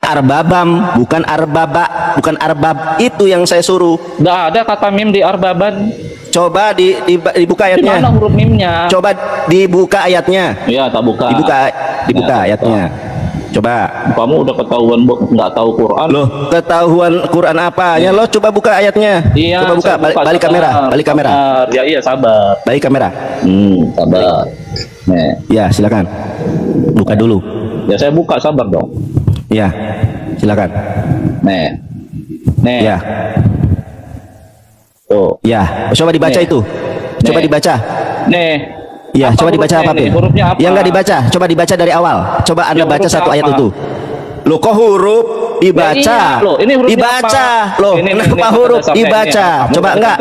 Arbabam, bukan arbaba, bukan arbab. Itu yang saya suruh. Nggak ada kata mim di arbaban. Coba dibuka ayatnya. Di mana huruf mimnya? Coba dibuka ayatnya. Iya, tak buka. Dibuka ayatnya. Coba. Kamu udah ketahuan nggak tahu Quran. Loh, ketahuan Quran apa? Ya lo coba buka ayatnya. Iya, coba buka, balik kamera, balik kamera. Ya iya, sabar. Balik kamera. Sabar. Nih. Ya, silakan. Buka dulu. Ya saya buka, sabar dong. Ya, silakan. Nih. Ya. Tuh. Ya, coba dibaca itu. Coba dibaca. Nih. Ya, coba dibaca apapun. Hurufnya apa? Ya enggak dibaca, coba dibaca dari awal. Coba Anda baca satu ayat itu. Loh, kok huruf dibaca? Ya, iya. Loh, ini hurufnya dibaca. Apa? Loh, kenapa huruf dibaca? Coba enggak?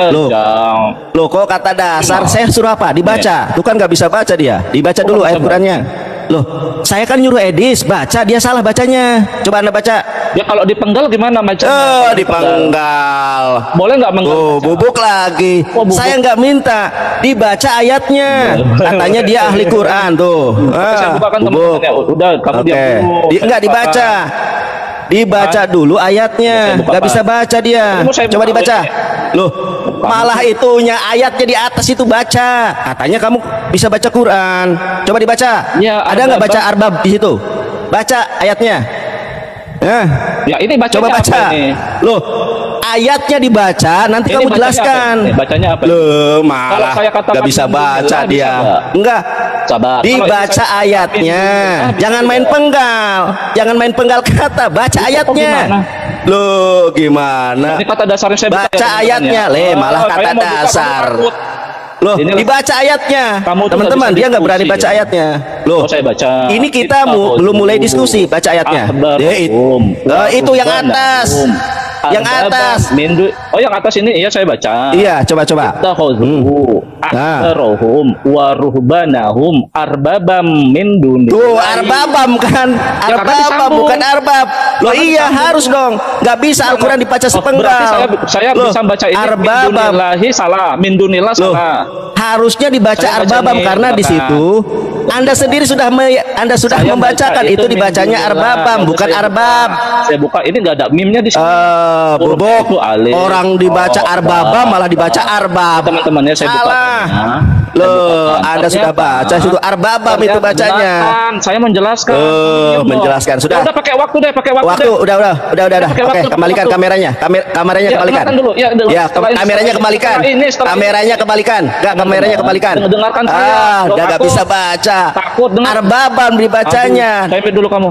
Loh, kok kata dasar saya suruh apa? Dibaca. Tuh kan nggak bisa baca dia. Dibaca dulu ayat Qurannya. Loh, saya kan nyuruh Edis baca, dia salah bacanya. Coba Anda baca. Ya kalau dipenggal gimana bacanya? Dipenggal. Boleh nggak menggal? Oh, bubuk lagi. Bubuk. Saya nggak minta, dibaca ayatnya. Katanya dia ahli Quran tuh. Saya bukakan teman-teman ya. Udah, kamu diam dulu. Enggak dibaca. Dibaca dulu ayatnya. Nggak bisa baca dia. Coba dibaca. Loh, malah itunya ayatnya di atas itu baca. Katanya kamu bisa baca Quran. Coba dibaca. Ya, ada nggak baca arbab di situ? Baca ayatnya. Ya ini baca. Coba baca. Loh, ayatnya dibaca, nanti ini kamu jelaskan. Bacanya apa? Loh, malah nggak bisa baca dia. Enggak. Sabar. Dibaca ayatnya. Jangan main penggal. Jangan main penggal kata. Baca ayatnya. Loh, gimana? Ini kata dasarnya saya baca ayatnya. Malah kata dasar. Loh, dibaca ayatnya. Teman-teman, dia nggak berani baca ayatnya. Loh, saya baca. Ini kita belum mulai diskusi, baca ayatnya. Itu yang atas. Yang atas. Oh, yang atas ini iya saya baca. Iya, coba. Ahrohum waruhbanahum arbabam min duni. Tuh, arbabam kan. Arbabam bukan arbab. Loh iya harus dong. Nggak bisa Al-Quran dibaca sepenggal. Saya bisa baca ini arbabam. Min dunilah salah. Harusnya dibaca arbabam karena di situ Anda sendiri sudah membacakan itu dibacanya arbabam bukan arbab. Saya buka ini nggak ada mimnya di sini. Bobok. Orang dibaca arbabam malah dibaca arbab. Teman-temannya saya buka. Loh, Anda sudah baca situ arbabam itu bacanya. Saya menjelaskan. Menjelaskan sudah. Udah pakai waktu deh, Udah. Oke, kembalikan kameranya. Kameranya kembalikan. Ya, kameranya kembalikan. Kameranya kembalikan. Enggak, kameranya kembalikan. Dengarkan saya. Udah enggak bisa baca. Takut dengar. Arbabam dibacanya. Sampai dulu kamu.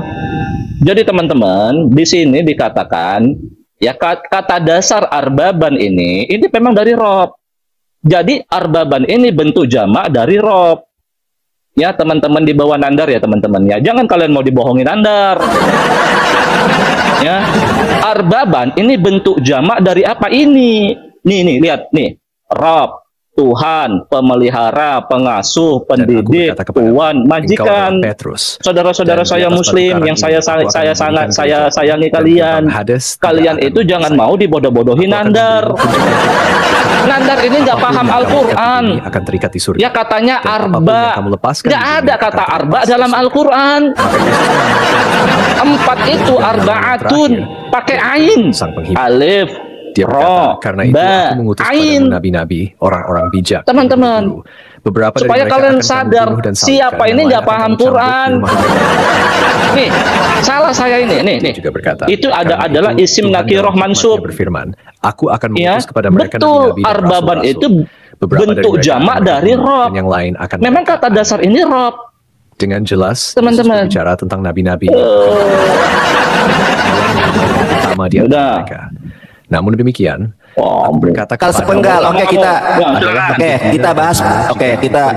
Jadi teman-teman, di sini dikatakan ya kata dasar arbaban ini memang dari rob. Jadi arbaban ini bentuk jamak dari rob. Ya teman-teman di bawah nandar ya teman-teman ya. Jangan kalian mau dibohongin nandar. Ya, arbaban ini bentuk jamak dari apa ini? Nih lihat nih. Rob, Tuhan, pemelihara, pengasuh, pendidik, tuan, majikan, saudara-saudara saya Muslim yang saya sangat sayangi kalian. Kalian itu jangan mau dibodoh-bodohi nandar. Nandar ini nggak paham Al-Quran. Ya katanya arba, nggak ada kata arba dalam Al-Quran. 4 itu arbaatun pakai ain, alif. Dia berkata, karena itu aku mengutus padamu nabi-nabi, orang-orang bijak. Teman-teman, supaya kalian sadar siapa ini nggak paham Quran. Nih, salah saya ini. Nih. Juga berkata, itu adalah isim nakiroh mansub. Berfirman, aku akan mengutus kepada mereka betul, nabi-nabi dan arbaban itu bentuk jamak dari rob. Yang lain akan memang kata dasar ini rob. Dengan jelas, teman-teman, bicara tentang nabi-nabi. Pertama dia mereka. Namun demikian, berkata kalau sepenggal, kita bahas. Kita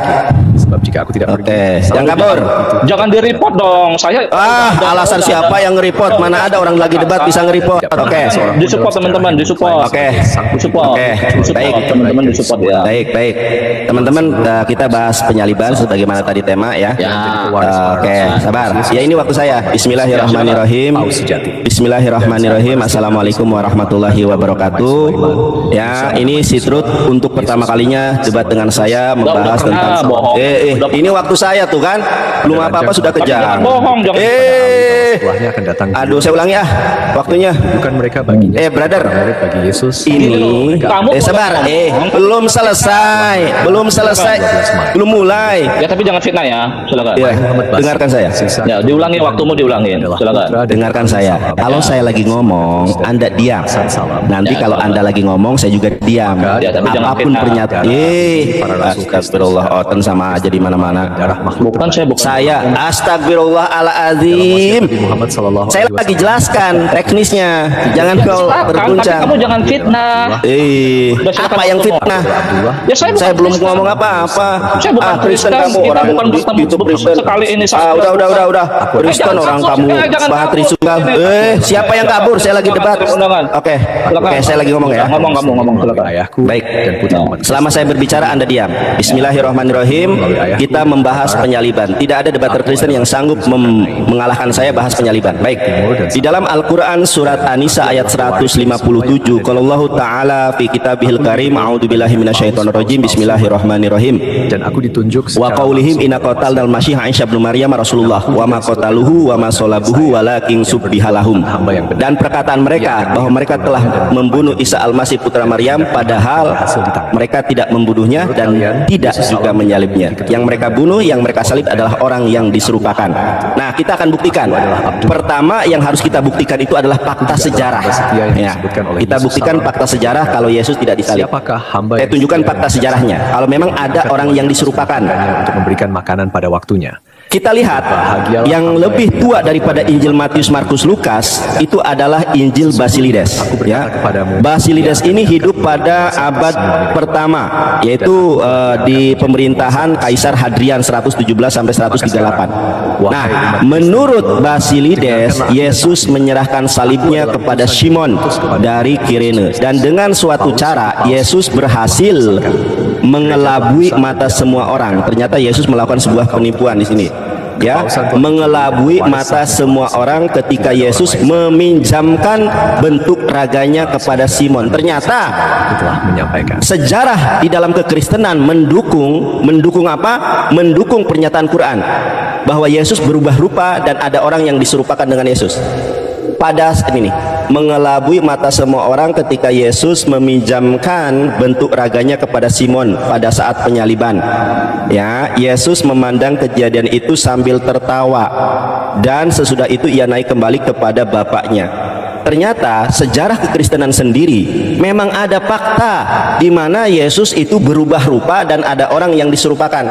sebab jika aku tidak jangan kabur. Jangan di-report dong. Saya alasan siapa yang nge-report? Mana ada orang lagi debat bisa nge-report. Disupport teman-teman, disupport. Baik, teman-teman disupport ya. Baik. Teman-teman, kita bahas penyaliban sebagaimana tadi tema ya. Sabar. Ya ini waktu saya. Bismillahirrahmanirrahim. Assalamualaikum warahmatullahi wabarakatuh. Ya, ini Sitrut untuk pertama kalinya debat dengan saya membahas tentang Ini waktu saya tuh kan, belum apa-apa sudah kejar. Bohong, jangan. Setelahnya akan datang. Aduh, saya ulangi ah, waktunya. Bukan mereka baginya. Brother, bagi Yesus. ini sabar. Belum selesai, belum mulai. Ya tapi jangan fitnah ya, silakan. Ya, dengarkan saya. Ya, diulangi waktumu, diulangin. Silakan. Dengarkan saya. Kalau saya lagi ngomong, Anda diam. Nanti kalau Anda lagi ngomong, saya juga diam. Apapun pernyataan. Astagfirullah, oten sama aja di mana-mana. Bukan saya. Astagfirullahaladzim. Saya lagi jelaskan teknisnya. Jangan kau berguncang. Kamu jangan fitnah. Apa yang fitnah? Ya saya belum ngomong apa-apa. Saya bukan Kristen, kamu orang itu Kristen. Sekali ini udah. Kristen orang kamu bahas Trisuka. Siapa yang kabur? Saya lagi debat. Oke, saya lagi ngomong ya. Ngomong silakan. Baik. Selama saya berbicara Anda diam. Bismillahirrahmanirrahim. Kita membahas penyaliban. Tidak ada debater Kristen yang sanggup mengalahkan saya bahas penyaliban. Baik. Di dalam Al-Qur'an surat An-Nisa ayat 157, qala Allah Ta'ala fi kitabihil karim, a'udzubillahi minasyaitonirrajim, bismillahirrahmanirrahim. Dan aku ditunjuk wa qaulihim inna qatalnal masih Isa bin Maryam Rasulullah wa ma qataluhu wa ma salabuhu walakin subbihalahum. Dan perkataan mereka bahwa mereka telah membunuh Isa al-Masih putra Maryam, padahal mereka tidak membunuhnya dan tidak juga menyalibnya. Yang mereka bunuh, yang mereka salib adalah orang yang diserupakan. Nah, kita akan buktikan. Pertama yang harus kita buktikan itu adalah fakta sejarah. Ya, kita buktikan fakta sejarah kalau Yesus tidak disalib. Saya tunjukkan fakta sejarahnya. Kalau memang ada orang yang diserupakan untuk memberikan makanan pada waktunya. Kita lihat yang lebih tua daripada Injil Matius, Markus, Lukas itu adalah Injil Basilides. Ya, Basilides ini hidup pada abad pertama, yaitu di pemerintahan Kaisar Hadrian 117 sampai 138. Nah, menurut Basilides, Yesus menyerahkan salibnya kepada Simon dari Kirene, dan dengan suatu cara Yesus berhasil mengelabui mata semua orang. Ternyata Yesus melakukan sebuah penipuan di sini. Ya, mengelabui mata semua orang ketika Yesus meminjamkan bentuk raganya kepada Simon. Ternyata sejarah di dalam kekristenan mendukung apa? Mendukung pernyataan Quran bahwa Yesus berubah rupa dan ada orang yang diserupakan dengan Yesus. Pada ini mengelabui mata semua orang ketika Yesus meminjamkan bentuk raganya kepada Simon pada saat penyaliban. Ya, Yesus memandang kejadian itu sambil tertawa, dan sesudah itu ia naik kembali kepada Bapaknya. Ternyata sejarah kekristenan sendiri memang ada fakta di mana Yesus itu berubah rupa dan ada orang yang diserupakan.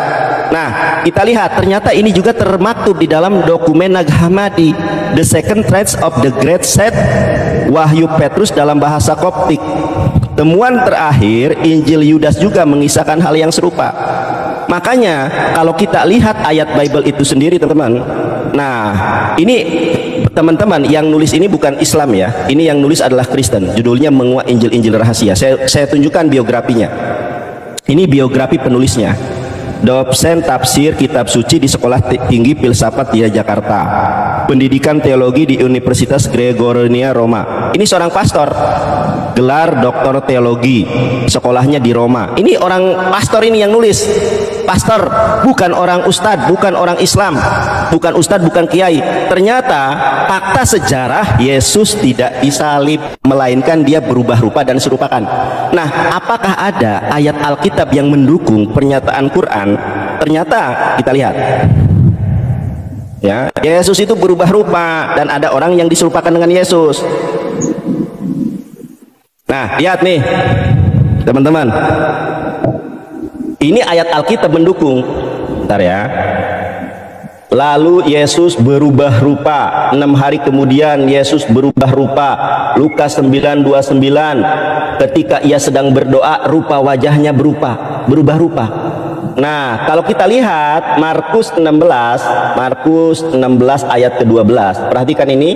Nah, kita lihat ternyata ini juga termaktub di dalam dokumen Nag Hammadi, The Second Tracts of the Great Set, Wahyu Petrus dalam bahasa Koptik. Temuan terakhir Injil Yudas juga mengisahkan hal yang serupa. Makanya kalau kita lihat ayat Bible itu sendiri, teman-teman. Nah, ini teman-teman yang nulis ini bukan Islam ya. Ini yang nulis adalah Kristen. Judulnya Menguak Injil-Injil Rahasia. Saya tunjukkan biografinya. Ini biografi penulisnya. Dosen tafsir kitab suci di Sekolah Tinggi Filsafat di Jakarta. Pendidikan teologi di Universitas Gregoriana Roma. Ini seorang pastor. Gelar doktor teologi. Sekolahnya di Roma. Ini orang pastor ini yang nulis. Pastor, bukan orang ustadz, bukan orang Islam, bukan ustadz, bukan kiai. Ternyata fakta sejarah Yesus tidak disalib, melainkan dia berubah rupa dan serupakan. Nah, apakah ada ayat Alkitab yang mendukung pernyataan Quran? Ternyata kita lihat. Ya, Yesus itu berubah rupa dan ada orang yang diserupakan dengan Yesus. Nah, lihat nih, teman-teman. Ini ayat Alkitab mendukung. Bentar ya. Lalu Yesus berubah rupa. 6 hari kemudian Yesus berubah rupa. Lukas 9:29. Ketika ia sedang berdoa, rupa wajahnya berubah rupa. Nah, kalau kita lihat Markus 16 ayat ke-12. Perhatikan ini.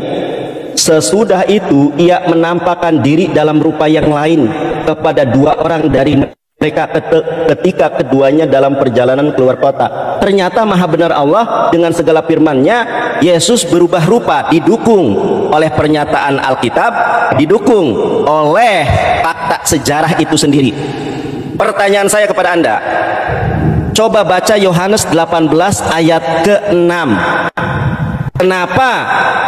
Sesudah itu ia menampakkan diri dalam rupa yang lain kepada 2 orang dari mereka ketika keduanya dalam perjalanan keluar kota. Ternyata maha benar Allah dengan segala firman-Nya. Yesus berubah rupa, didukung oleh pernyataan Alkitab, didukung oleh fakta sejarah itu sendiri. Pertanyaan saya kepada Anda, Coba baca Yohanes 18 ayat ke-6. Kenapa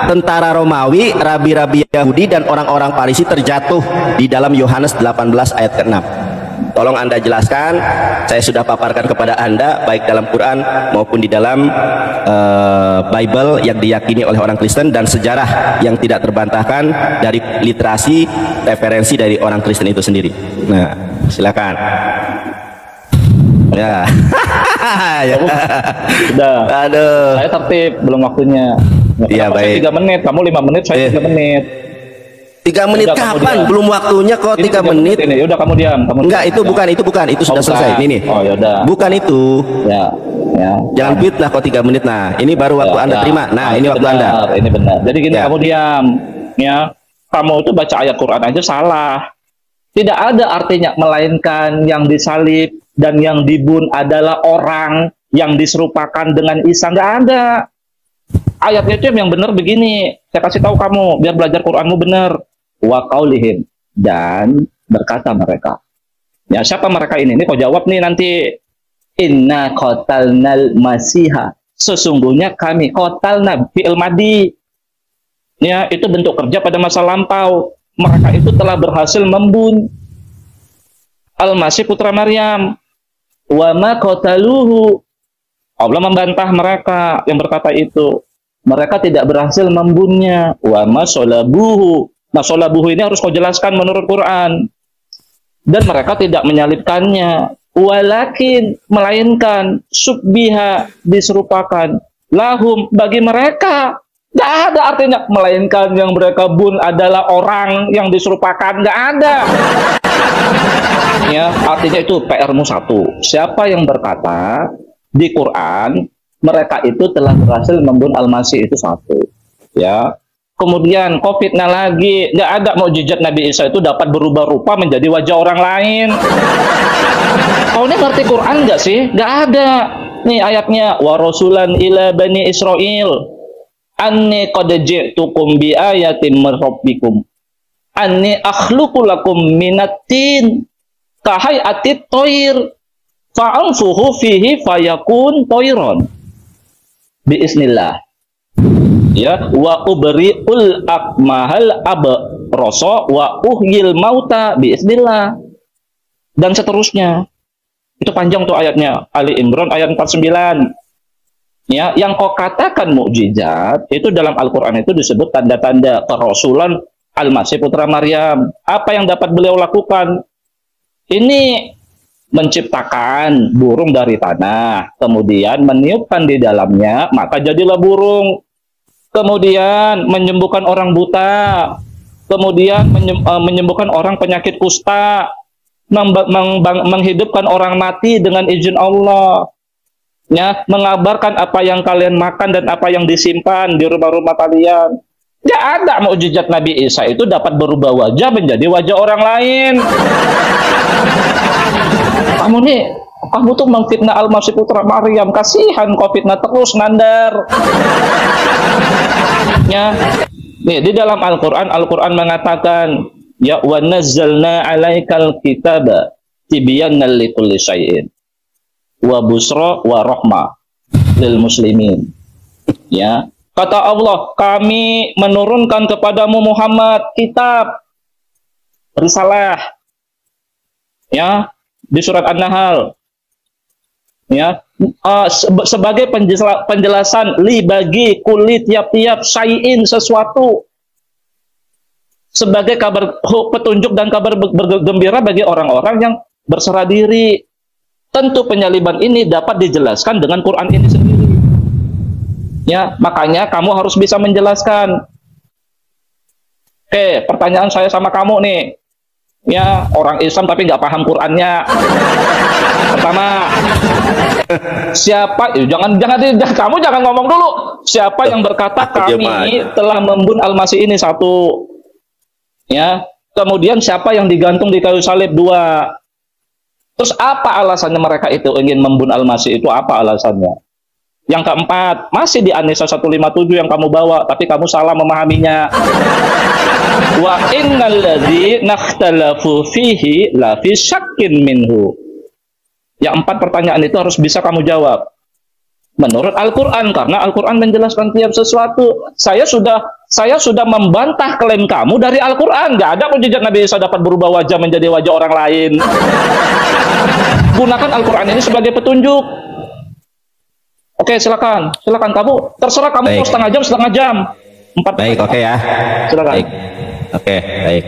tentara Romawi, rabi-rabi Yahudi dan orang-orang Farisi terjatuh di dalam Yohanes 18 ayat ke-6? Tolong Anda jelaskan. Saya sudah paparkan kepada Anda baik dalam Quran maupun di dalam Bible yang diyakini oleh orang Kristen, dan sejarah yang tidak terbantahkan dari literasi referensi dari orang Kristen itu sendiri. Nah, silakan. Ya. Ya. Sudah. Aduh. Saya tertib, belum waktunya. Iya, baik. 3 menit, kamu 5 menit, saya 3 menit. 3 menit udah, kapan? Belum waktunya kok 3 menit. Ini udah kamu diam. Enggak, itu bukan, itu sudah selesai. Ini nih. Oh, yaudah. Bukan itu. Ya. Jangan fitnah kok 3 menit. Nah, ini baru waktu Anda terima. Nah, ini waktu Anda. Ini benar. Jadi gini, Ya. kamu diam. Ya. Kamu itu baca ayat Quran aja salah. Tidak ada artinya melainkan yang disalib dan yang dibun adalah orang yang diserupakan dengan Isa. Nggak ada. Ayatnya itu yang benar begini. Saya kasih tahu kamu biar belajar Quranmu benar. Wa qaulihim, dan berkata mereka. Ya, siapa mereka ini? Ini kau jawab nih nanti. Inna qatalnal masiha. Sesungguhnya kami qatalna fi'il madi. Ya, itu bentuk kerja pada masa lampau. Mereka itu telah berhasil membunuh Al-Masih putra Maryam. Wa ma qataluhu. Allah membantah mereka yang berkata itu. Mereka tidak berhasil membunuhnya. Wa ma sholabuhu. Nah, sholabuhu ini harus kau jelaskan menurut Quran. Dan mereka tidak menyalibkannya. Walakin, melainkan subbiha, diserupakan. Lahum, bagi mereka. Nggak ada artinya melainkan yang mereka bun adalah orang yang diserupakan. Nggak ada. Ya, artinya itu PR-mu satu. Siapa yang berkata di Quran mereka itu telah berhasil membunuh Al-Masih, itu satu. Ya. Kemudian COVID-nya lagi, nggak ada mukjizat Nabi Isa itu dapat berubah rupa menjadi wajah orang lain. Kau ini ngerti Quran nggak sih? Nggak ada. Nih ayatnya, wa rasulan ila bani Israel. Anni qad ji'tukum bi ayatin min rabbikum. Anni akhluqu lakum minatin kahai'atit thair fa'anfuhu fihi fayakun thairan. Biiznillah. Ya, wa ubri'ul akmahal abrasa wa uhyil mauta biiznillah. Dan seterusnya. Itu panjang tuh ayatnya. Ali Imran ayat 49. Ya, yang kau katakan mukjizat itu dalam Al-Quran itu disebut tanda-tanda kerasulan Al-Masih putra Maryam. Apa yang dapat beliau lakukan? Ini menciptakan burung dari tanah, kemudian meniupkan di dalamnya, maka jadilah burung. Kemudian menyembuhkan orang buta, kemudian menyembuhkan orang penyakit kusta, menghidupkan orang mati dengan izin Allah. Ya, mengabarkan apa yang kalian makan dan apa yang disimpan di rumah-rumah kalian. Tidak ada mukjizat Nabi Isa itu dapat berubah wajah menjadi wajah orang lain. Kamu tuh mengfitnah Al-Masih putra Maryam. Kasihan kau fitnah terus, Nandar. Ya, nih di dalam Al-Quran mengatakan, ya wa nazzalna 'alaikal kitaba tibyanan likulli syai'in wa busra wa rahmah lil muslimin. Ya, kata Allah, kami menurunkan kepadamu Muhammad kitab risalah, ya, di surat An-Nahl, ya, sebagai penjelasan li bagi kulit tiap-tiap syai'in sesuatu, sebagai kabar petunjuk dan kabar bergembira bagi orang-orang yang berserah diri. Tentu penyaliban ini dapat dijelaskan dengan Quran ini sendiri. Ya, makanya kamu harus bisa menjelaskan. Oke, pertanyaan saya sama kamu nih. Ya, orang Islam tapi nggak paham Qurannya. Pertama, siapa? Kamu jangan ngomong dulu. Siapa yang berkata kami telah membunuh Al-Masih ini? Satu. Ya. Kemudian siapa yang digantung di kayu salib? Dua. Terus apa alasannya mereka itu ingin membunuh Al-Masih itu? Apa alasannya? Yang keempat, masih di An-Nisa 157 yang kamu bawa, tapi kamu salah memahaminya. Wa innal ladzi nakhtalafu fihi la fi syakkin minhu. Yang 4 pertanyaan itu harus bisa kamu jawab. Menurut Al-Quran, karena Al-Quran menjelaskan tiap sesuatu. Saya sudah membantah klaim kamu dari Al-Quran. Nggak ada mukjizat Nabi Isa dapat berubah wajah menjadi wajah orang lain. Gunakan Al-Quran ini sebagai petunjuk. Oke, silakan kamu. Terserah kamu mau setengah jam. 4. Baik, oke ya. Silakan. Baik. Oke, baik.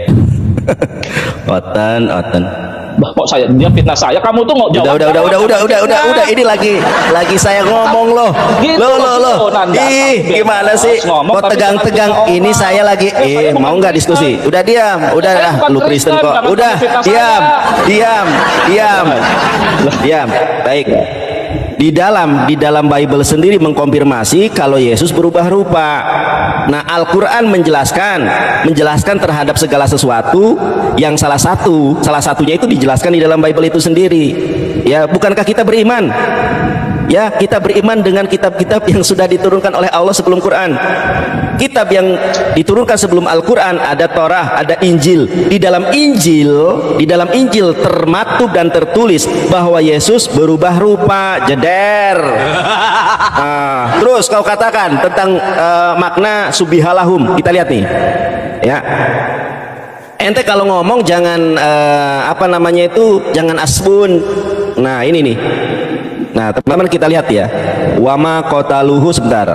Oten. Kok dia fitnah saya, kamu tuh nggak jawab. Udah, ini lagi saya ngomong loh. Gitu, loh. Ih, gimana sih? Kok tegang-tegang? Ini saya lagi mau nggak diskusi? Udah diam, udah lu Kristen kok. Udah, diam. Baik. Di dalam Bible sendiri mengkonfirmasi kalau Yesus berubah rupa. Nah, Al-Quran menjelaskan terhadap segala sesuatu yang salah satunya itu dijelaskan di dalam Bible itu sendiri. Ya, bukankah kita beriman? Ya, kita beriman dengan kitab-kitab yang sudah diturunkan oleh Allah sebelum Quran. Kitab yang diturunkan sebelum Al-Quran ada Torah, ada Injil. Di dalam Injil termaktub dan tertulis bahwa Yesus berubah rupa. Jeder. Terus kau katakan tentang makna subihalahum. Kita lihat nih. Ya. Ente kalau ngomong jangan jangan asbun. Nah, ini nih. Nah, teman-teman kita lihat ya. Wama qataluhu, sebentar.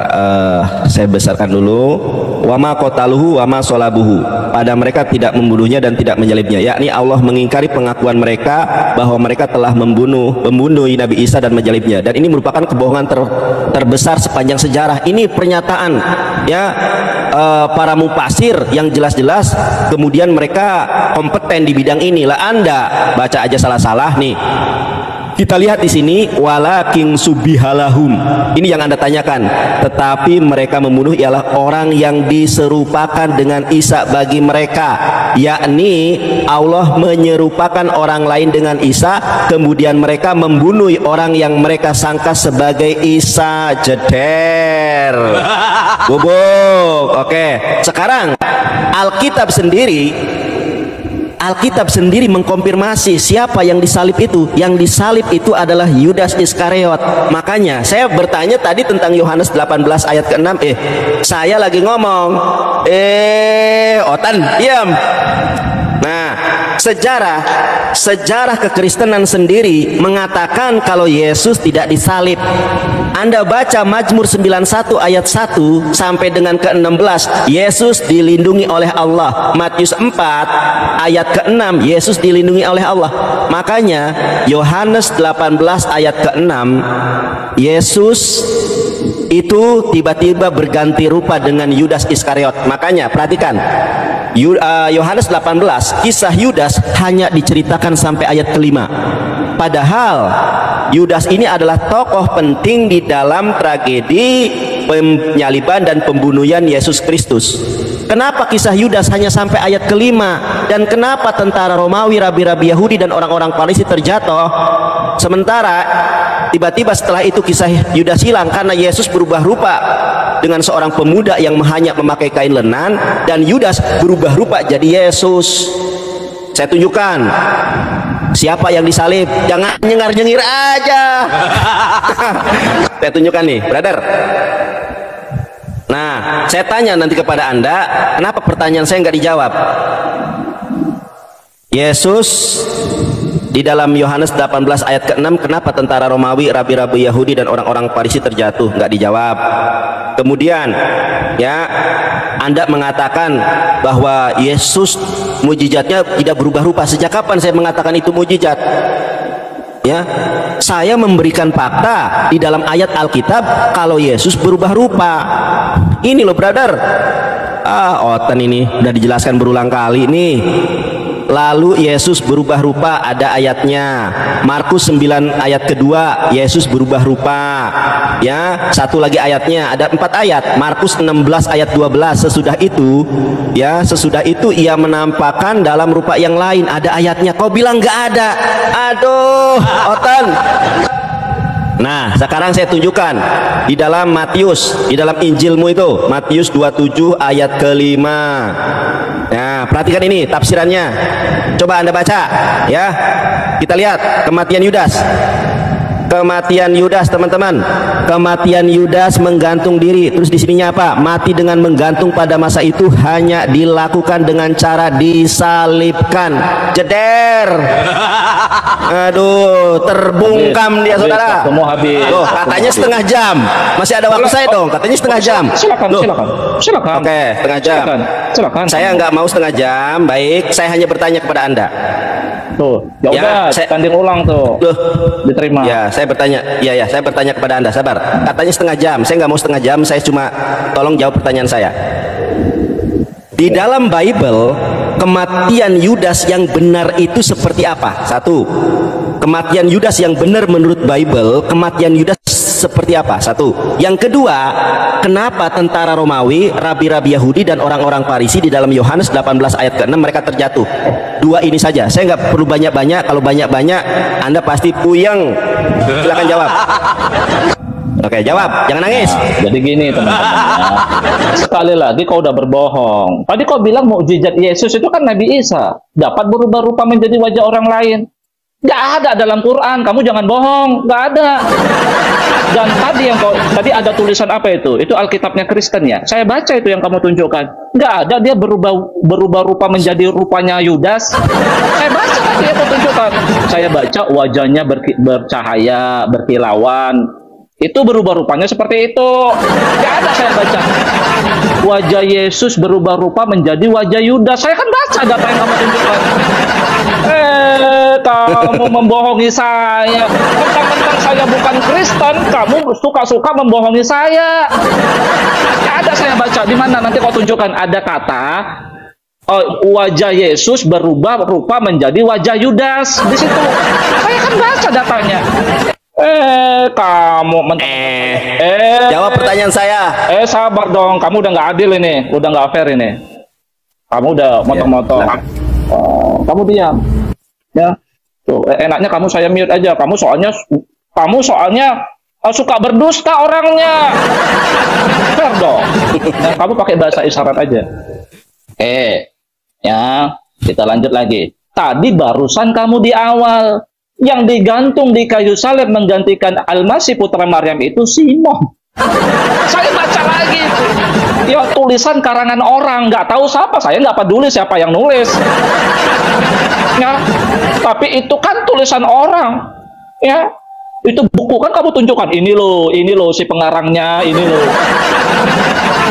Saya besarkan dulu. Wama qataluhu wama solabuhu. Pada mereka tidak membunuhnya dan tidak menyalibnya. Yakni Allah mengingkari pengakuan mereka bahwa mereka telah membunuh Nabi Isa dan menyalibnya. Dan ini merupakan kebohongan terbesar sepanjang sejarah. Ini pernyataan ya para mufasir yang jelas-jelas kemudian mereka kompeten di bidang ini. Lah Anda baca aja salah-salah nih. Kita lihat di sini walakin subihalahum. Ini yang Anda tanyakan. Tetapi mereka membunuh ialah orang yang diserupakan dengan Isa bagi mereka. Yakni Allah menyerupakan orang lain dengan Isa, kemudian mereka membunuh orang yang mereka sangka sebagai Isa. Jeder. Bubuk. Oke. Sekarang Alkitab sendiri mengkonfirmasi siapa yang disalib itu. Yang disalib itu adalah Yudas Iskariot. Makanya saya bertanya tadi tentang Yohanes 18 ayat ke-6. Saya lagi ngomong. Otan, diam. Nah, sejarah kekristenan sendiri mengatakan kalau Yesus tidak disalib. Anda baca Mazmur 91 ayat 1 sampai dengan ke-16, Yesus dilindungi oleh Allah. Matius 4 ayat ke-6, Yesus dilindungi oleh Allah. Makanya Yohanes 18 ayat ke-6, Yesus itu tiba-tiba berganti rupa dengan Yudas Iskariot. Makanya perhatikan, Yohanes 18, kisah Yudas hanya diceritakan sampai ayat ke-5. Padahal Yudas ini adalah tokoh penting di dalam tragedi penyaliban dan pembunuhan Yesus Kristus. Kenapa kisah Yudas hanya sampai ayat ke-5? Dan kenapa tentara Romawi, rabi-rabi Yahudi dan orang-orang Farisi terjatuh? Sementara tiba-tiba setelah itu kisah Yudas hilang karena Yesus berubah rupa dengan seorang pemuda yang hanya memakai kain lenan, dan Yudas berubah rupa jadi Yesus. Saya tunjukkan siapa yang disalib. Jangan nyengar-nyengir aja. Saya tunjukkan nih, brother. Nah, saya tanya nanti kepada Anda, kenapa pertanyaan saya nggak dijawab? Yesus di dalam Yohanes 18 ayat ke-6, kenapa tentara Romawi, rabi-rabi Yahudi dan orang-orang Farisi terjatuh? Nggak dijawab. Kemudian ya, Anda mengatakan bahwa Yesus mujizatnya tidak berubah rupa. Sejak kapan saya mengatakan itu mujizat? Ya, saya memberikan fakta di dalam ayat Alkitab kalau Yesus berubah rupa. Ini loh, brother. Oten ini udah dijelaskan berulang kali nih. Lalu Yesus berubah rupa, ada ayatnya. Markus 9 ayat kedua, Yesus berubah rupa. Ya, satu lagi ayatnya, ada 4 ayat. Markus 16 ayat 12, sesudah itu ia menampakkan dalam rupa yang lain, ada ayatnya. Kau bilang nggak ada. Aduh, Otan. Nah, sekarang saya tunjukkan di dalam Matius, di dalam Injilmu itu, Matius 27 ayat ke-5. Nah, Nah, perhatikan ini tafsirannya. Coba Anda baca ya. Kita lihat kematian Yudas. Kematian Yudas, teman-teman. Kematian Yudas menggantung diri. Terus di sininya apa? Mati dengan menggantung pada masa itu hanya dilakukan dengan cara disalibkan. Jeder. Aduh, terbungkam dia, saudara. Semua habis. Loh, katanya setengah jam. Masih ada waktu saya dong. Katanya setengah jam. Silakan. Oke, setengah jam. Silakan. Saya nggak mau setengah jam. Baik, saya hanya bertanya kepada Anda. Tuh, ya udah, tanding ulang tuh. Loh, diterima. Ya, saya bertanya. Ya, saya bertanya kepada Anda. Sabar. Katanya setengah jam. Saya nggak mau setengah jam. Saya cuma tolong jawab pertanyaan saya. Di dalam Bible, kematian Yudas yang benar itu seperti apa? Satu. Kematian Yudas yang benar menurut Bible, kematian Yudas seperti apa? Satu. Yang kedua, kenapa tentara Romawi, rabi-rabi Yahudi dan orang-orang Farisi di dalam Yohanes 18 ayat ke-6 mereka terjatuh? Dua ini saja. Saya nggak perlu banyak-banyak. Kalau banyak-banyak, Anda pasti puyeng. Silakan jawab. Oke, jawab. Jangan nangis. Jadi gini, teman-teman. Sekali lagi kau udah berbohong. Tadi kau bilang mukjizat Yesus itu kan Nabi Isa dapat berubah rupa menjadi wajah orang lain. Nggak ada dalam Quran. Kamu jangan bohong. Nggak ada. Dan tadi ada tulisan apa itu? Itu Alkitabnya Kristen ya. Saya baca itu yang kamu tunjukkan. Nggak ada dia berubah rupa menjadi rupanya Yudas. Saya baca tadi yang kau tunjukkan. Saya baca wajahnya bercahaya, berkilauan. Itu berubah rupanya seperti itu. Nggak ada saya baca. Wajah Yesus berubah rupa menjadi wajah Yudas. Saya kan baca data yang kamu tunjukkan. Kamu membohongi saya. Mentang-mentang saya bukan Kristen, kamu suka-suka membohongi saya. Nggak ada saya baca. Di mana nanti kau tunjukkan ada kata wajah Yesus berubah rupa menjadi wajah Yudas. Di situ. Saya kan baca datanya. Kamu jawab pertanyaan saya. Sabar dong, kamu udah nggak adil ini, udah nggak fair ini. Kamu udah motong-motong. Kamu diam, ya. Tuh, enaknya kamu saya mute aja. Kamu soalnya suka berdusta orangnya. Fair dong. Nah, kamu pakai bahasa isyarat aja. Ya, kita lanjut lagi. Tadi barusan kamu di awal. Yang digantung di kayu salib menggantikan Al-Masih putra Maryam itu Simon. Saya baca lagi itu. Ya tulisan karangan orang, nggak tahu siapa. Saya nggak peduli siapa yang nulis. Ya, tapi itu kan tulisan orang. Ya, itu buku kan kamu tunjukkan. Ini loh si pengarangnya, ini loh.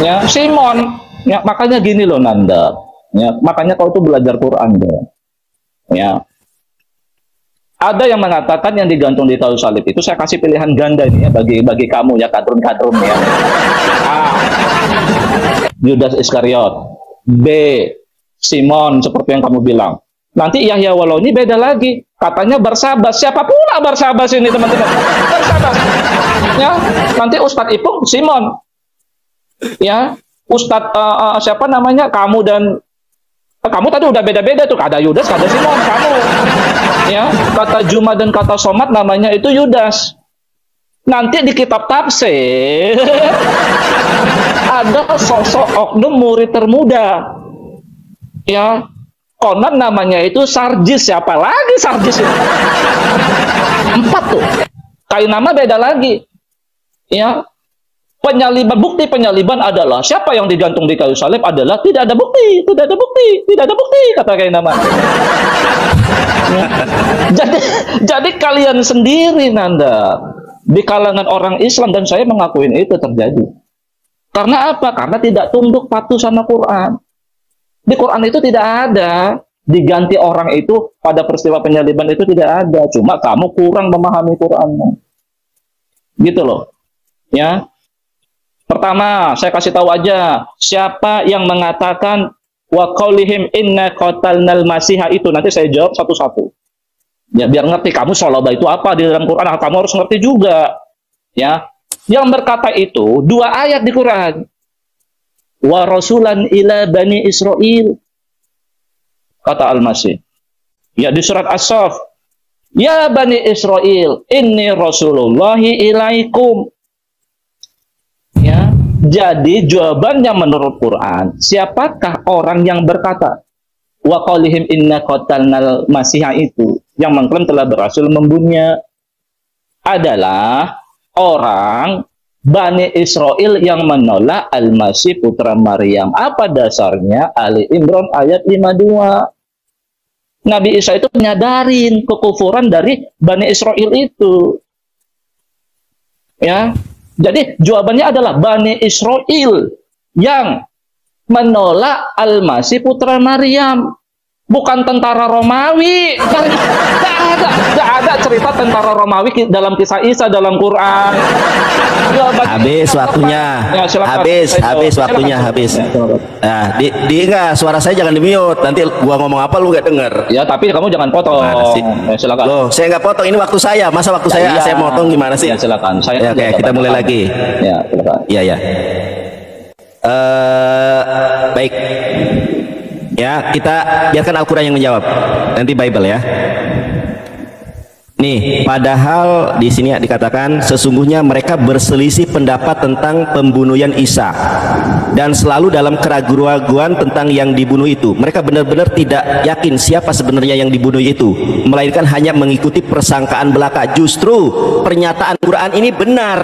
Ya, Simon. Ya, makanya gini loh Nanda. Ya, makanya kau tuh belajar Quran deh. Ya. Ada yang mengatakan yang digantung di kayu salib itu, saya kasih pilihan ganda nih ya bagi kamu ya, kadrun-kadrun ya. A. Yudas Iskariot. B. Simon seperti yang kamu bilang. Nanti Yahya Waloni beda lagi. Katanya Barsabas. Siapa pula Barsabas ini teman-teman? Barsabas. Ya. Nanti Ustadz Ipung Simon. Ya. Ustadz siapa namanya? Kamu tadi udah beda-beda tuh. Ada Yudas, ada Simon. Kamu. Ya, kata Juma dan kata Somad namanya itu Yudas. Nanti di kitab tafsir ada sosok oknum murid termuda. Ya, konon namanya itu Sarjis. Siapa lagi Sarjis itu? 4 tuh. Kayu nama beda lagi. Ya. Bukti penyaliban adalah siapa yang digantung di kayu salib adalah tidak ada bukti, kata kayak nama. Ya. Jadi kalian sendiri Nanda di kalangan orang Islam, dan saya mengakuin itu terjadi. Karena apa? Karena tidak tunduk patuh sama Quran. Di Quran itu tidak ada diganti orang itu pada peristiwa penyaliban, itu tidak ada. Cuma kamu kurang memahami Quran. Gitu loh. Ya. Pertama, saya kasih tahu aja, siapa yang mengatakan wa qaulihim inna qatalnal masiha itu, nanti saya jawab satu-satu. Ya, biar ngerti kamu sholaba itu apa di dalam Quran, kamu harus ngerti juga. Ya. Yang berkata itu 2 ayat di Quran. Wa rasulan ila bani Israil. Kata Al-Masih. Ya, di surat As-Saff. Ya bani Israil, inni rasulullahi ilaikum. Ya, jadi jawabannya menurut Quran, siapakah orang yang berkata? wa qaulihim inna qatalnal masiha itu yang mengklaim telah berhasil membunuhnya adalah orang Bani Israel yang menolak Al-Masih putra Maryam. Apa dasarnya? Ali Imran ayat 52. Nabi Isa itu menyadarin kekufuran dari Bani Israel itu. Ya. Jadi jawabannya adalah Bani Israel yang menolak Al-Masih putra Maryam, bukan tentara Romawi. Tidak ada cerita tentara Romawi dalam kisah Isa dalam Quran. Habis waktunya. Ya, habis waktunya. Nah, enggak, suara saya jangan di-mute. Nanti gua ngomong apa lu nggak denger. Ya, tapi kamu jangan potong. Ya, silakan. Loh, saya nggak potong, ini waktu saya. Masa waktu saya potong gimana sih? Ya, silakan. Ya, oke, kita mulai lagi. Ya, silakan. Iya. Baik. Ya, kita biarkan Al-Quran yang menjawab. Nanti Bible ya. Nih, padahal di sini dikatakan sesungguhnya mereka berselisih pendapat tentang pembunuhan Isa dan selalu dalam keraguan-raguan tentang yang dibunuh itu. Mereka benar-benar tidak yakin siapa sebenarnya yang dibunuh itu, melainkan hanya mengikuti persangkaan belaka. Justru pernyataan Quran ini benar.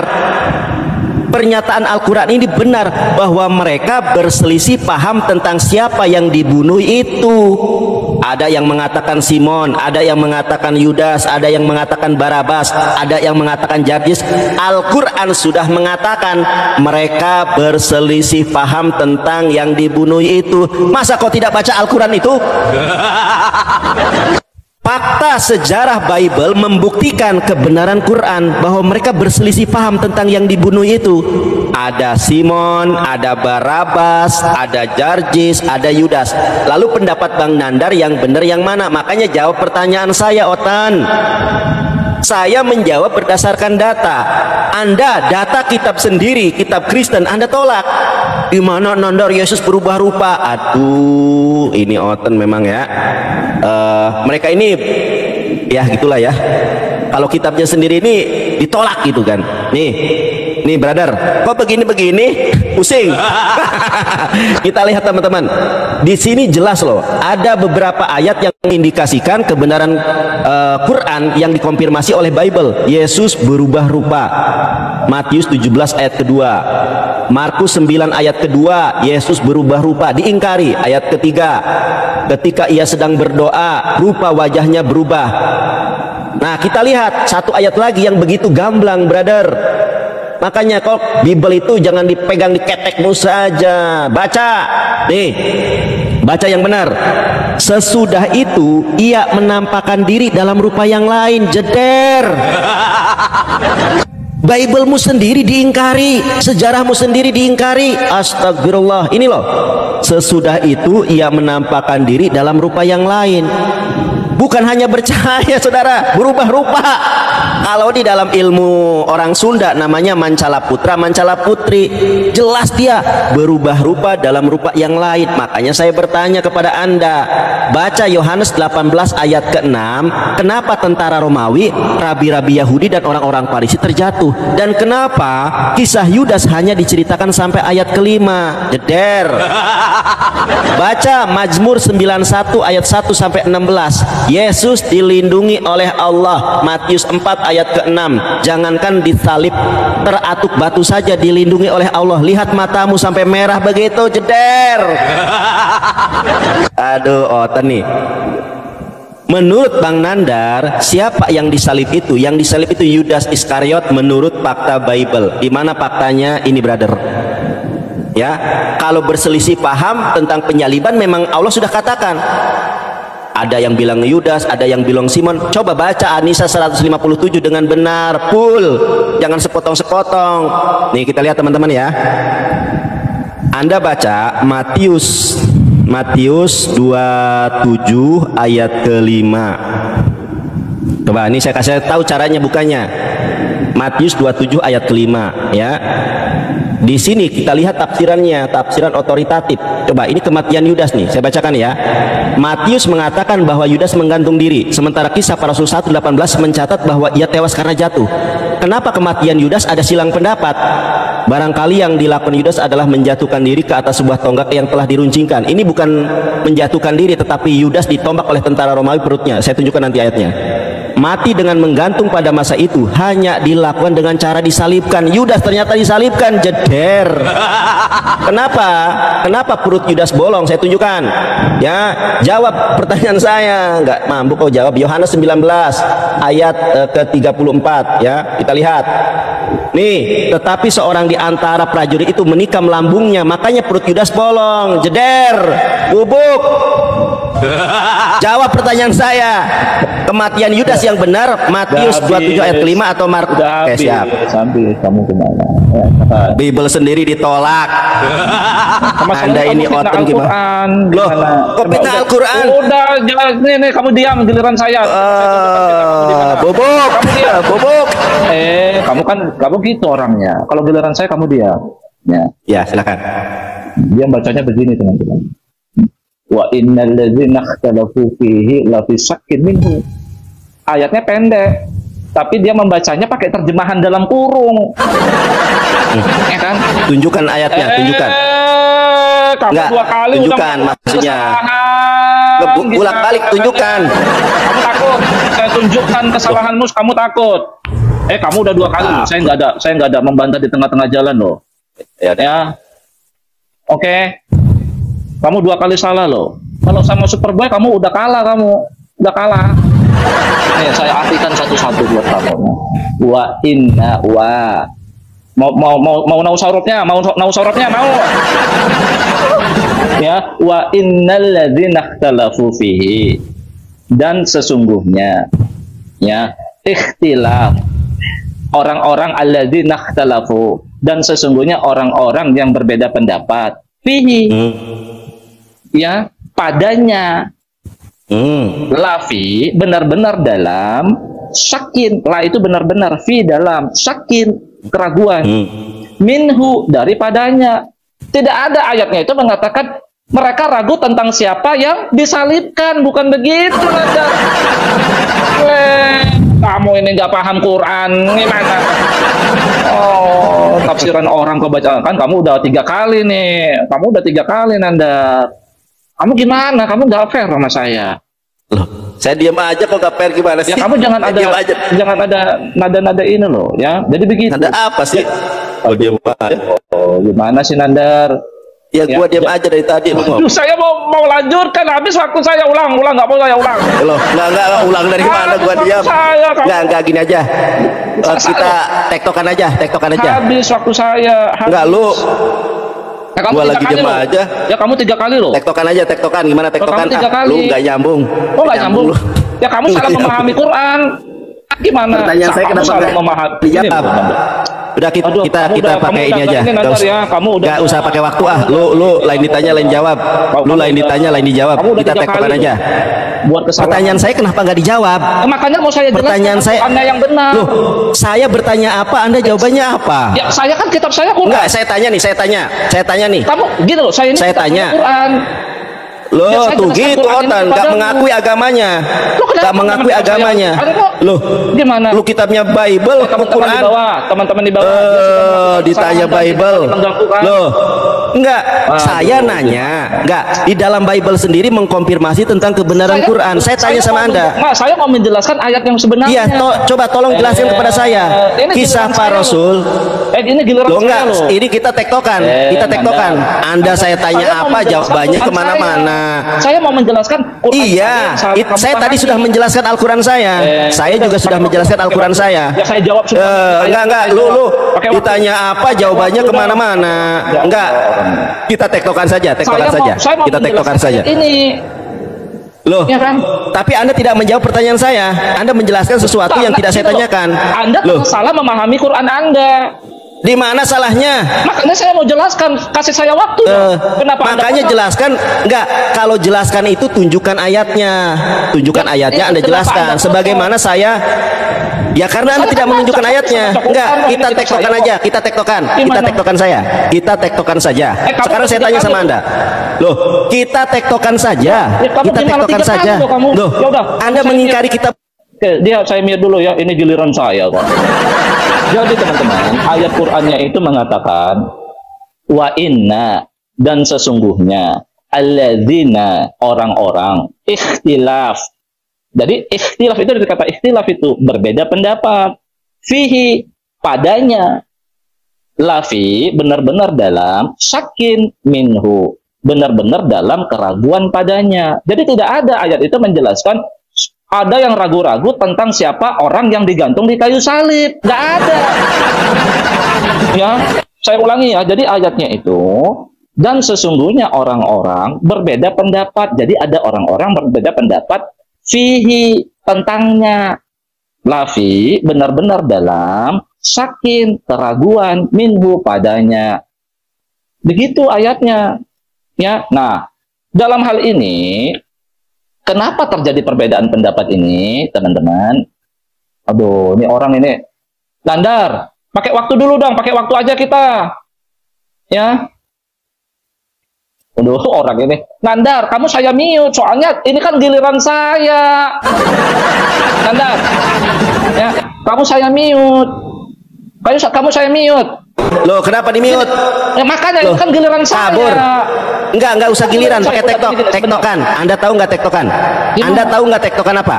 Pernyataan Al-Quran ini benar bahwa mereka berselisih paham tentang siapa yang dibunuh itu. Ada yang mengatakan Simon, ada yang mengatakan Yudas, ada yang mengatakan Barabas, ada yang mengatakan Jarjis. Al-Quran sudah mengatakan mereka berselisih paham tentang yang dibunuh itu. Masa kau tidak baca Al-Quran itu? Fakta sejarah Bible membuktikan kebenaran Quran bahwa mereka berselisih paham tentang yang dibunuh itu. Ada Simon, ada Barabas, ada Jarjis, ada Yudas. Lalu pendapat Bang Nandar yang benar yang mana? Makanya jawab pertanyaan saya, Otan. Saya menjawab berdasarkan data. Anda data kitab sendiri, kitab Kristen, Anda tolak. Di mana Nandar Yesus berubah rupa? Aduh, ini Oten memang ya. Mereka ini ya gitulah ya. Kalau kitabnya sendiri ini ditolak gitu kan. Nih brother, kok begini pusing. Kita lihat teman-teman. Di sini jelas loh, ada beberapa ayat yang mengindikasikan kebenaran Quran yang dikonfirmasi oleh Bible. Yesus berubah rupa. Matius 17 ayat kedua. Markus 9 ayat kedua, Yesus berubah rupa, diingkari. Ayat ketiga, ketika ia sedang berdoa, rupa wajahnya berubah. Nah, kita lihat satu ayat lagi yang begitu gamblang, brother. Makanya kok Bible itu jangan dipegang di ketekmu saja. Baca. Nih, baca yang benar. Sesudah itu ia menampakkan diri dalam rupa yang lain. Jeder. Biblemu sendiri diingkari, sejarahmu sendiri diingkari. Astagfirullah. Ini loh. Sesudah itu ia menampakkan diri dalam rupa yang lain. Bukan hanya bercahaya, saudara, berubah rupa. Kalau di dalam ilmu orang Sunda namanya mancala putra, mancala putri. Jelas dia berubah rupa dalam rupa yang lain. Makanya saya bertanya kepada Anda, baca Yohanes 18 ayat ke-6. Kenapa tentara Romawi, rabi-rabi Yahudi dan orang-orang Farisi terjatuh? Dan kenapa kisah Yudas hanya diceritakan sampai ayat ke-5? Jeder. Baca Mazmur 91 ayat 1 sampai 16. Yesus dilindungi oleh Allah. Matius 4 ayat ke-6. Jangankan disalib, teratuk batu saja dilindungi oleh Allah. Lihat matamu sampai merah begitu. Jeder. Aduh, Oten nih. Menurut Bang Nandar, siapa yang disalib itu? Yang disalib itu Yudas Iskariot menurut fakta Bible. Di mana faktanya ini, brother? Ya, kalau berselisih paham tentang penyaliban memang Allah sudah katakan. Ada yang bilang Yudas, ada yang bilang Simon. Coba baca An-Nisa 157 dengan benar, full. Jangan sepotong-sepotong. Nih kita lihat teman-teman ya. Anda baca Matius 27 ayat ke-5. Coba ini saya kasih tahu caranya bukanya. Matius 27 ayat ke-5 ya. di sini kita lihat tafsirannya, tafsiran otoritatif. Coba ini kematian Yudas nih, saya bacakan ya. Matius mengatakan bahwa Yudas menggantung diri, sementara Kisah Para Rasul 1:18 mencatat bahwa ia tewas karena jatuh. Kenapa kematian Yudas ada silang pendapat? Barangkali yang dilakukan Yudas adalah menjatuhkan diri ke atas sebuah tonggak yang telah diruncingkan. Ini bukan menjatuhkan diri, tetapi Yudas ditombak oleh tentara Romawi perutnya. Saya tunjukkan nanti ayatnya. Mati dengan menggantung pada masa itu hanya dilakukan dengan cara disalibkan. Yudas ternyata disalibkan, jeder. Kenapa? Kenapa perut Yudas bolong? Saya tunjukkan. Ya, jawab pertanyaan saya. Nggak mampu kau jawab. Yohanes 19 ayat ke-34 ya. Kita lihat. Nih, tetapi seorang di antara prajurit itu menikam lambungnya, makanya perut Yudas bolong, jeder, bubuk. Jawab pertanyaan saya. Kematian Yudas yang benar Matius 27 ayat ke-5 atau Markus? Oke, siap. Sampai kamu kemana? Bible sendiri ditolak. Anda ini oten gimana? Loh, kok fitnah Al-Quran? Udah, nih kamu diam giliran saya. Bubuk, bubuk. Kamu gitu orangnya. Kalau giliran saya kamu diam. Ya, silakan. Dia bacanya begini teman-teman. Wa innal ladzina ikhtalafu fihi la fi syakkin minhu. Ayatnya pendek, tapi dia membacanya pakai terjemahan dalam kurung. Ya kan? Tunjukkan ayatnya, tunjukkan. Kamu Enggak, dua kali tunjukkan maksudnya. Bolak-balik tunjukkan. Kamu takut? Saya tunjukkan kesalahanmu, kamu takut. Kamu udah dua kali loh. Saya nggak ada membantah di tengah-tengah jalan loh. Ya. Oke. Kamu dua kali salah loh. Kalau sama Superboy kamu udah kalah, udah kalah. Nih saya artikan satu-satu buat kamu. Wa inna wa mau nausaurutnya, mau. Ya, wa innal ladzina ikhtalafu fihi, dan sesungguhnya ya ikhtilaf orang-orang alladzina ikhtalafu, dan sesungguhnya orang-orang yang berbeda pendapat fihi ya padanya. Lafi benar-benar dalam, syakin la itu benar-benar, fi dalam, syakin keraguan, minhu daripadanya. Tidak ada ayatnya itu mengatakan mereka ragu tentang siapa yang disalibkan, bukan begitu. Kamu ini nggak paham Quran gimana? Oh, tafsiran orang kau baca kan kamu udah 3 kali nih, Nanda. Kamu gimana? Kamu nggak fair sama saya. Loh, saya diam aja kok nggak fair gimana sih? Ya kamu jangan ada nada-nada ini loh, ya. Jadi begitu. Nada apa sih? Oh, diam aja. Oh, gimana sih Nandar? Ya gua diam aja dari tadi. Saya mau lanjutkan, habis waktu saya ulang nggak mau saya ulang. Loh, nggak ulang dari mana gua diam? Nggak gini aja. Kita tektokan aja. Habis waktu saya. Nggak lu. Ya, kamu gua lagi diam aja. Ya kamu 3 kali loh. Tektokan gimana tektokan? Kamu 3 kali. Lu nggak nyambung. Oh nggak nyambung. Ya kamu salah memahami Quran. Gimana? Pertanyaan saya kenapa salah memahami? Dijawab. Udah kita pakai ini aja. Nggak usah pakai waktu Lu lain ditanya lain jawab. Lu lain ditanya lain dijawab. Kita tektokan aja. Buat kesalahan. Pertanyaan saya kenapa nggak dijawab? Makanya mau saya jelaskan. Pertanyaan saya Anda yang benar. Loh, saya bertanya apa? Anda jawabannya apa? Ya saya kan kitab saya Quran. Enggak, saya tanya nih. Kamu gitu loh, saya tanya. Quran. Loh, ya, tuh gitu Otan, nggak mengakui agamanya. Loh, gimana? Lu kitabnya Bible, Quran. Teman-teman di bawah. Ditanya Bible. Loh, enggak. Saya nanya, enggak. Di dalam Bible sendiri mengkonfirmasi tentang kebenaran Quran. Saya tanya sama Anda. Saya mau menjelaskan ayat yang sebenarnya. Iya, coba tolong jelaskan kepada saya. Kisah Para Rasul. Ini giliran saya loh. Ini kita tektokan. Anda saya tanya apa, jawabannya kemana-mana. Saya mau menjelaskan Quran. Iya, saya tadi sudah menjelaskan Al-Quran saya. Saya juga sudah menjelaskan Al-Quran saya. Ya saya jawab semua. Enggak, lu ditanya apa, jawabannya kemana-mana. Enggak, kita tektokan saja. Kita tektokan saja. Ini loh, ya kan? Tapi Anda tidak menjawab pertanyaan saya. Anda menjelaskan sesuatu yang tidak saya tanyakan. Anda salah memahami Quran Anda. Di mana salahnya? Makanya saya mau jelaskan, kasih saya waktu. Kenapa? Makanya jelaskan, enggak. Kalau jelaskan itu tunjukkan ayatnya, tunjukkan ayatnya. Anda jelaskan. Sebagaimana saya, ya karena Anda tidak menunjukkan ayatnya. Enggak, kita tektokan aja, kita tektokan, kita tektokan saya, kita tektokan saja. Sekarang saya tanya sama Anda, loh, kita tektokan saja, kita tektokan saja. Loh, Anda mengingkari kitab. Oke, saya mute dulu ya, ini giliran saya kok. Jadi teman-teman, ayat Qur'annya itu mengatakan wa inna, dan sesungguhnya alladzina, orang-orang ikhtilaf. Jadi ikhtilaf itu, dari kata ikhtilaf itu berbeda pendapat, fihi, padanya, lafi, benar-benar dalam, syakin minhu, benar-benar dalam keraguan padanya. Jadi tidak ada ayat itu menjelaskan ada yang ragu-ragu tentang siapa orang yang digantung di kayu salib. Nggak ada. Ya, saya ulangi ya. Jadi ayatnya itu, dan sesungguhnya orang-orang berbeda pendapat. Jadi ada orang-orang berbeda pendapat fihi, tentangnya. Lafi, benar-benar dalam, syakin, keraguan, minhu, padanya. Begitu ayatnya. Ya, nah, dalam hal ini, kenapa terjadi perbedaan pendapat ini, teman-teman? Aduh, ini orang ini Nandar, pakai waktu dulu dong, pakai waktu aja kita. Ya. Aduh, orang ini Nandar, kamu saya mute, soalnya ini kan giliran saya. Nandar, ya, kamu saya mute. Kamu saya mute. Loh, kenapa di mute? Ya makanya ini kan giliran saya. Kabur. Enggak usah giliran, pakai tektokan. Anda tahu nggak tektokan? Anda tahu nggak tektokan apa?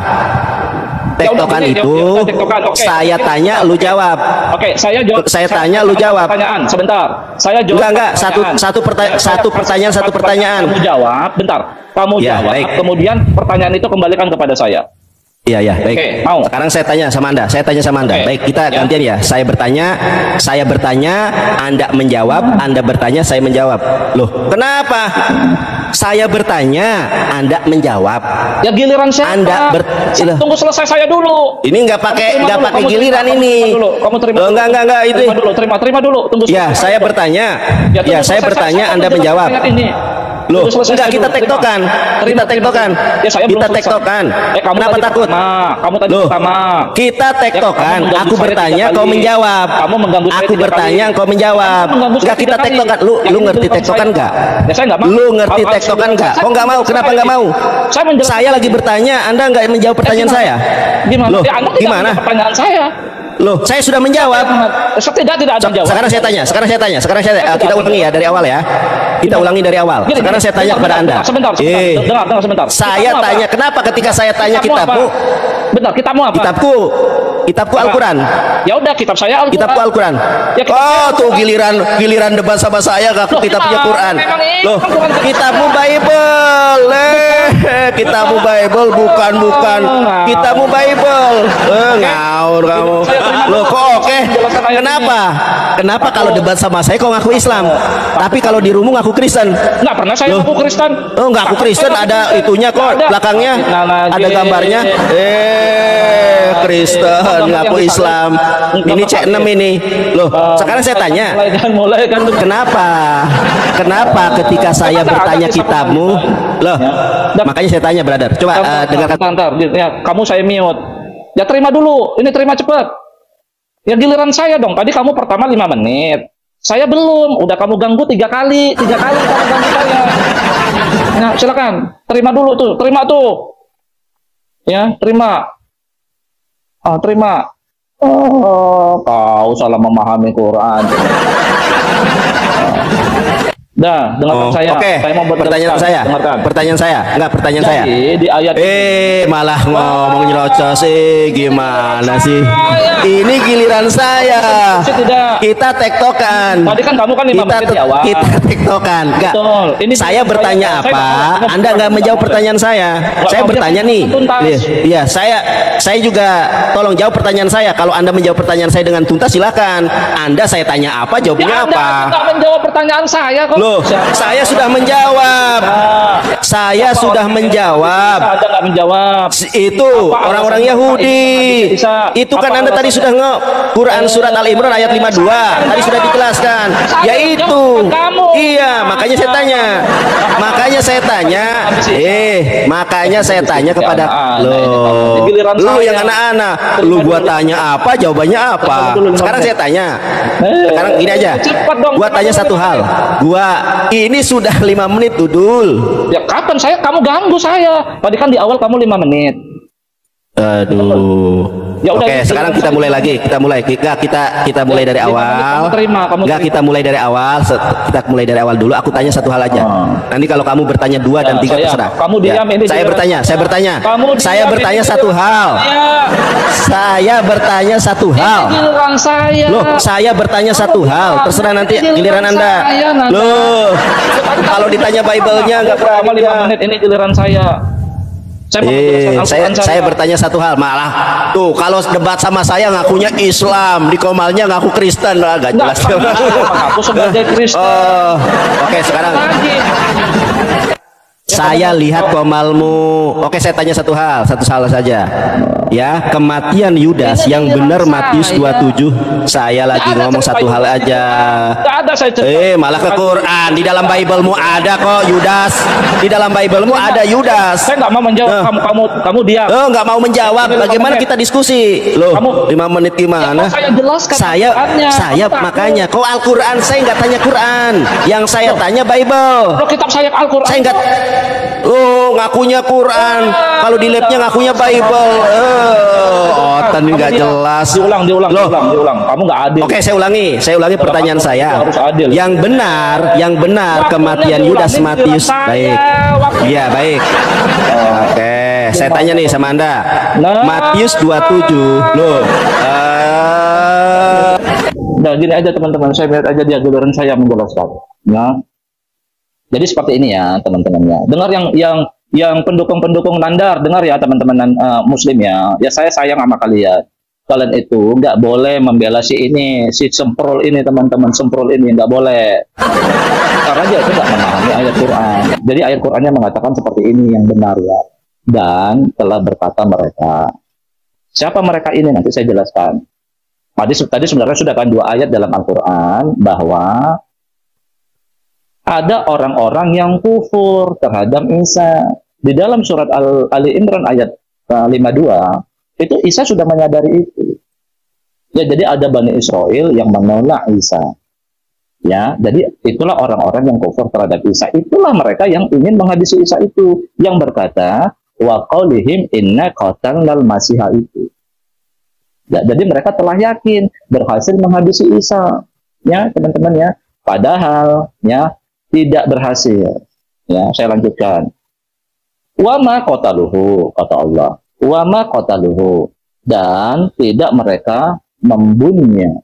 Tektokan itu, saya tanya, lu jawab. Oke, saya jawab. Saya tanya, lu jawab. Pertanyaan, sebentar. Saya jawab. Enggak. Satu pertanyaan. Kamu jawab, bentar. Kamu jawab. Baik. Kemudian pertanyaan itu kembalikan kepada saya. Iya, baik. Oke, mau. Sekarang saya tanya sama Anda. Oke. Baik, kita gantian ya. Saya bertanya, Anda menjawab, Anda bertanya, saya menjawab. Loh, kenapa? Saya bertanya, Anda menjawab. Ya giliran saya. Tunggu selesai saya dulu. Ini nggak pakai giliran ini. Kamu terima. Enggak itu. Terima dulu. Tunggu. Ya, saya bertanya. Ya, saya bertanya, Anda menjawab. Loh, enggak, kita tektokan. Kita tektokan. Kenapa takut? Kamu tadi pertama. Kita tektokan. Aku bertanya, kau menjawab. Kamu mengganggu saya. Aku bertanya, kau menjawab. Enggak, kita tektokan. Lu ngerti tektokan enggak? Ya saya enggak mau. Lu ngerti tektokan enggak? Kok enggak mau? Kenapa enggak mau? Saya lagi bertanya, Anda enggak menjawab pertanyaan saya. Gimana? Loh, Anda tidak gimana? Pertanyaan saya. Loh, saya sudah menjawab. Tidak ada menjawab. Sekarang saya tanya. Kita ulangi ya dari awal ya. Kita ulangi dari awal. Sekarang saya tanya kepada Anda. Sebentar. Dengar sebentar. Saya tanya, kenapa ketika saya tanya kitabmu? Bentar, kitabmu apa? Kitabku Al-Quran. Ya udah, kitab saya Al-Quran. Kitabku Al-Quran. Ya, tuh giliran debat sama saya, ngaku kitabnya Quran. Loh, kitabmu Bible. Kitabmu Bible bukan. Kitabmu Bible. Ngawur kamu. Loh, kok oke? Kenapa kalau debat sama saya kok ngaku Islam? Tapi kalau di rumah ngaku Kristen? Nggak pernah saya ngaku Kristen. Oh, ngaku Kristen, ada itunya kok, belakangnya ada gambarnya. Kristen ngaku Islam. Ini C6 ini. Loh, sekarang saya tanya. Kenapa ketika saya bertanya kitabmu? Loh, makanya saya tanya, brother. Coba dengarkan. Kamu saya mute. Ya terima dulu. Ini terima cepat. Ya giliran saya dong. Tadi kamu pertama 5 menit. Saya belum. Udah kamu ganggu 3 kali. 3 kali kamu ganggu saya. Nah, silakan. Terima dulu tuh. Terima tuh. Ya, terima. Terima. Kau salah memahami Quran. Dah, dengarkan saya. Oke. Saya mau pertanyaan saya. Pertanyaan saya. Enggak, pertanyaan saya. Di ayat malah ngomong nyerocos sih, gimana sih? Ini giliran saya. Kita tektokan. Tadi kan kamu kan 5 menit di awal. Kita tektokan. Enggak. Ini saya bertanya apa? Anda enggak menjawab pertanyaan saya. Saya bertanya nih. Iya, saya juga tolong jawab pertanyaan saya. Kalau Anda menjawab pertanyaan saya dengan tuntas, silakan. Anda saya tanya apa, jawabnya apa? Anda enggak menjawab pertanyaan saya kok. Loh, Loh, saya sudah menjawab. Saya sudah menjawab. Ada nggak menjawab? Itu orang-orang Yahudi. Itu kan Anda tadi sudah Quran surat Al Imran ayat 52. Tadi sudah dijelaskan. Yaitu. Iya, makanya saya tanya. Makanya saya tanya kepada lo. Lu yang anak-anak. Lu gua tanya apa, jawabannya apa? Sekarang saya tanya. Sekarang gini aja. Gua tanya satu hal. Ini sudah 5 menit, Dudul. Ya kapan kamu ganggu saya? Tadi kan di awal kamu 5 menit. Aduh. Ya udah, oke, sekarang kita mulai lagi. Kita mulai dari awal. Kita mulai dari awal. Kita mulai dari awal dulu. Aku tanya satu hal aja. Nanti kalau kamu bertanya 2 dan 3 terserah. Kamu diam ini. Saya bertanya satu hal. Saya bertanya satu hal. Loh, saya bertanya satu hal. Terserah nanti giliran Anda. Loh, kalau ditanya Bible-nya enggak pernah 5 menit ini giliran saya. Saya bertanya satu hal, malah tuh kalau debat sama saya ngakunya Islam, di Komalnya ngaku Kristen, agak jelas. Aku sebagai Kristen. Oke, sekarang saya lihat Komalmu. Oke, saya tanya satu hal saja. Ya, kematian Yudas yang benar Matius 27. Saya lagi ngomong satu hal aja. Malah ke Quran. Di dalam Bible-mu ada kok Yudas. Di dalam Bible-mu ada Yudas. Saya nggak mau menjawab. Kamu diam. Nggak mau menjawab. Bagaimana kita diskusi? Loh, 5 menit gimana? Saya jelaskan. Saya makanya. Kok Al-Quran? Saya nggak tanya Quran. Yang saya tanya Bible. Kalau kitab saya Al-Quran. Saya nggak. Ngakunya Quran. Kalau di labnya ngakunya Bible. Otan nggak jelas. Diulang. Kamu nggak adil. Oke, saya ulangi pertanyaan saya. Yang benar kematian Yudas Matius. Baik. Iya, baik. Oke, saya tanya nih sama Anda. Matius 27. Loh. Nah, gini aja teman-teman. Saya lihat aja dia giliran saya menjelaskan. Ya. Jadi seperti ini ya teman-temannya. Dengar yang pendukung-pendukung Nandar, dengar ya teman-teman Muslim ya. Ya saya sayang sama kalian. Kalian itu nggak boleh membela si semprol ini teman-teman, semprol ini nggak boleh. Karena dia itu nggak memahami ayat Quran. Jadi ayat Qurannya mengatakan seperti ini yang benar ya. Dan telah berkata mereka. Siapa mereka ini nanti saya jelaskan. Tadi sebenarnya sudah kan 2 ayat dalam Al-Quran bahwa ada orang-orang yang kufur terhadap Isa. Di dalam surat Ali Imran ayat 52, itu Isa sudah menyadari itu. Ya, jadi ada Bani Israel yang menolak Isa. Ya, jadi itulah orang-orang yang kufur terhadap Isa. Itulah mereka yang ingin menghabisi Isa itu, yang berkata wa qaulihim inna qatalnal masiha itu. Ya, jadi mereka telah yakin berhasil menghabisi Isa. Ya, teman-teman ya. Padahal ya tidak berhasil. Ya, saya lanjutkan. Wa ma qataluhu, kata Allah. Wa ma qataluhu, dan tidak mereka membunuhnya.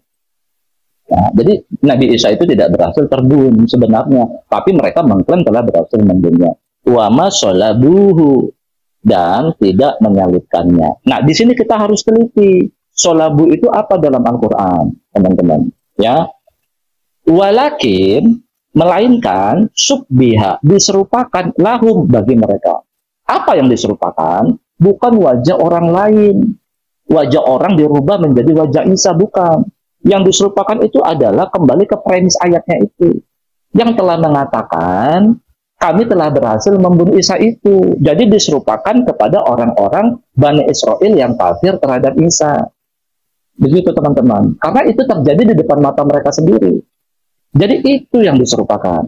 Ya, jadi Nabi Isa itu tidak berhasil terbunuh sebenarnya, tapi mereka mengklaim telah berhasil membunuhnya. Wa ma sholabuhu, dan tidak menyalibkannya. Nah, di sini kita harus teliti. Sholabu itu apa dalam Al-Qur'an, teman-teman? Ya. Walakin, melainkan subbiha, diserupakan lahum bagi mereka. Apa yang diserupakan? Bukan wajah orang lain. Wajah orang dirubah menjadi wajah Isa, bukan. Yang diserupakan itu adalah kembali ke premis ayatnya itu. Yang telah mengatakan, kami telah berhasil membunuh Isa itu. Jadi diserupakan kepada orang-orang Bani Israel yang kafir terhadap Isa. Begitu teman-teman. Karena itu terjadi di depan mata mereka sendiri. Jadi itu yang diserupakan.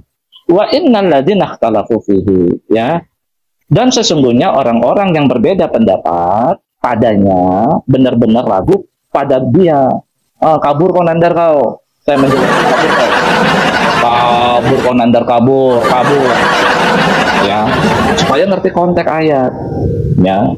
Wa innal ladzina ikhtalafu fihi, ya. Dan sesungguhnya orang-orang yang berbeda pendapat padanya, benar-benar ragu pada dia. Kabur kau Nandar kau. Saya menjelaskan kabur kau Nandar, kabur. Ya. Supaya ngerti konteks ayat. Ya.